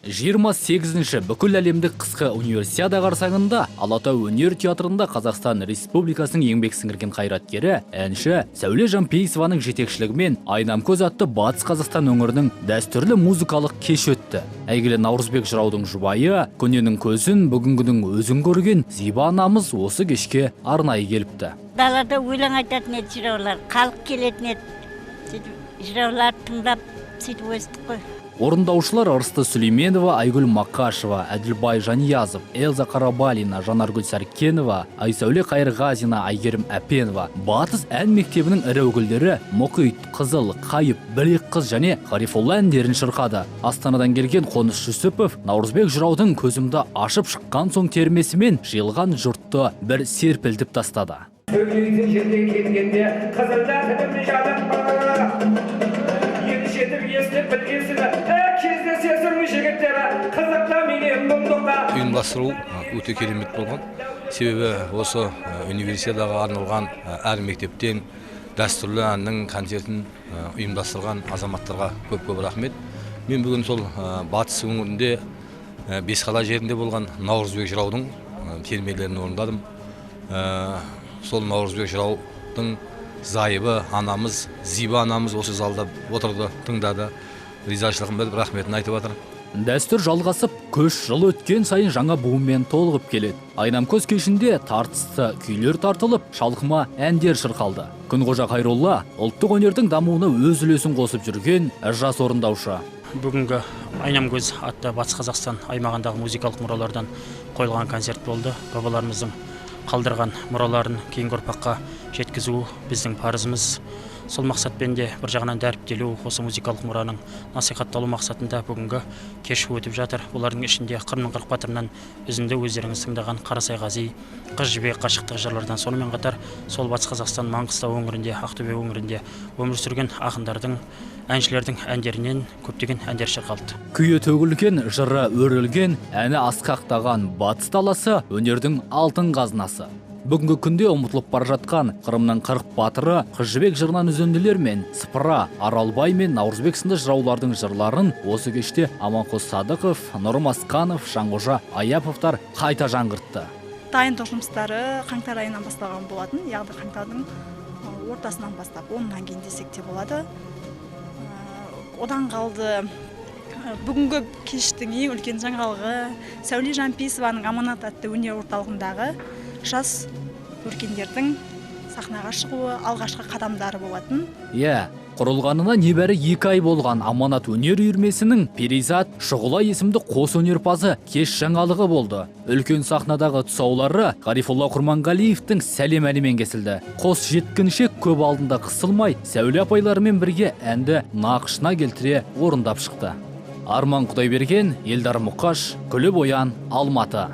28-ші бүкіл әлемдік қысқы универсиада қарсаңында Алатау өнер театрында Қазақстан Республикасының еңбек сіңірген қайраткері, әнші Сәуле Жампейісованың жетекшілігімен Айнамкөз атты Батыс Қазақстан өңірінің дәстүрлі музыкалық кеш өтті. Әйгілі Наурызбек жыраудың жұбайы, көненің көзін, бүгінгінің өзін көрген Зиба анамыз осы кешке арнайы келіпті. Далада өлең айтатын еді жыраулар, халық келетін еді. Жыраулар тыңдап сөйтіп өстік қой. Орындаушылар Арысты Сүлейменова, Айгүл Мақашева, Әділбай Жаниязов, Элза Қарабалина, Жанаргүл Сәркенова, Айсәуле Қайырғазина, Айгерім Әпенова. Батыс ән мектебінің ірі өкілдері Мұқит, Қызыл, Қайып, Білек қыз және Ғарифолла әндерін шырқады. Астанадан келген Қоныс Жүсіпов Наурызбек жыраудың көзімді ашып шыққан соң термесімен жиылған жұртты бір серпілтіп тастады. Söyleytin şimdi kendinde kızıldan bir canım yetişedir yeslep bilgisini herkesde sesirmiş жігіттері қызықта менен мұңдықта. Ұйымдастыру өте керемет болған. Себебі осы универсиадаға арналған әр мектептен дәстүрлі әннің концертін ұйымдастырған азаматтарға көп рахмет. Мен бүгін сол батыс өңірінде Бесқала жерінде болған Наурызбек жыраудың термелерін орындадым. Сол Наурызбек жыраудың зайыбы анамыз, Зиба анамыз осы залда отырды, тыңдады. Ризашылығын білдіріп, рахметін айтып жатыр. Дәстүр жалғасып, көш жыл өткен сайын жаңа буынмен толығып келеді. Айнамкөз кешінде тартысты күйлер тартылып, шалқыма әндер шырқалды. Күнғожа Қайролла ұлттық өнердің дамуына өз үлесін қосып жүрген жас орындаушы. Бүгінгі Айнамкөз атты Батыс Қазақстан аймағындағы музыкалық мұралардан қойылған концерт болды. Бабаларымыздың қалдырған мұраларын кейінгі ұрпаққа жеткізу біздің парызымыз. Сол мақсатпен де бір жағынан дәріптелу, осы музыкалық мұраның насихатталу мақсатында бүгінгі кеш өтіп жатыр. Олардың ішінде 40 батырынан үзінді өздеріңіз тыңдаған Қарасай Ғази, Қыз жібек, Қашықтық жырлардан, сонымен қатар сол Батыс Қазақстан, Маңғыстау өңірінде, Ақтөбе өңірінде өмір сүрген ақындардың, әншілердің әндерінен көптеген әндер шырқалды. Күйі төгілген, жыры өрілген, әні асқақтаған Батыс даласы өнердің алтын қазынасы. Бүгінгі күнде ұмытылып бара жатқан Қырымның 40 батыры Қыз жібек жырынан үзінділер мен Сыпыра, Аралбай мен Наурызбек сынды жыраулардың жырларын осы кеште Аманқос Садықов, Нұрым Асқанов, Жанғожа Аяповтар қайта жаңғыртты. Дайындық жұмыстары қаңтар айынан басталған болатын, яғни қаңтардың ортасынан бастап 10-нан кейін десек те болады. Одан қалды бүгінгі кештің ең үлкен жаңалығы Сәуле Жампейісованың Аманат атты өнер орталығындағы жас өркендердің сахнаға шығуы алғашқы қадамдары болатын. Құрылғанына небәрі 2 ай болған Аманат өнер үйірмесінің Перизат Шұғыла есімді қос өнерпазы кеш жаңалығы болды. Үлкен сахнадағы тұсаулары Ғарифолла Құрманғалиевтің сәлем әнімен кесілді. Қос жеткіншек көп алдында қысылмай, Сәуле апайларымен бірге әнді нақышына келтіре орындап шықты. Арман Құдайберген, Елдар Мұқаш, Күліп оян, Алматы.